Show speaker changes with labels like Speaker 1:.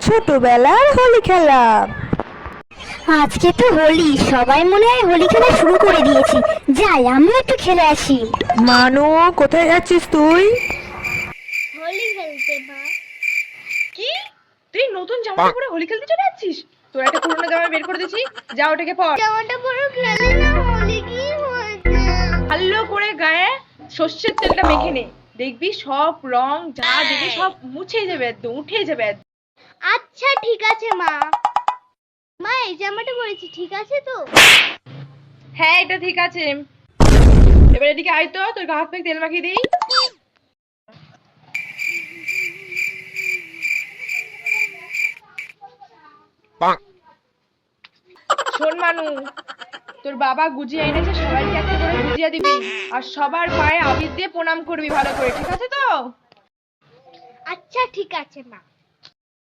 Speaker 1: ছোটবেলার হোলি খেলা।
Speaker 2: আজকে তো হোলি, সবাই মনে হয় হোলি খেলা শুরু করে দিয়েছি। যাই, আমিও একটু খেলে আসি।
Speaker 1: মানু, কোথায় যাচ্ছিস তুই?
Speaker 2: হোলি খেলতে মা।
Speaker 3: কি? তুই নতুন জামা পরে হোলি খেলতে চলে যাচ্ছিস? তোর একটা পুরনো জামা বের করে দিয়েছি, যা ওটাকে পর।
Speaker 2: জামাটা পরে খেলে না, হোলি কি হয়েছে?
Speaker 3: ভালো করে গায়ে সর্ষের তেলটা মেখে নে, দেখবি সব রং যা দেখবি সব মুছে যাবে, একদম উঠে যাবে একদম।
Speaker 2: আচ্ছা ঠিক আছে মা। মা, এই জামাটা পরেছি, ঠিক আছে তো?
Speaker 3: হ্যাঁ, এটা ঠিক আছে। এবার এদিকে আয় তো, তোর গা হাত পায়ে তেল মাখিয়ে দিই। শোন মানু, তোর বাবা গুজিয়া এনেছে, সবাইকে একটা করে গুজিয়া দিবি, আর সবার পায়ে আবির দিয়ে প্রণাম করবি ভালো করে, ঠিক আছে তো?
Speaker 2: আচ্ছা ঠিক আছে মা।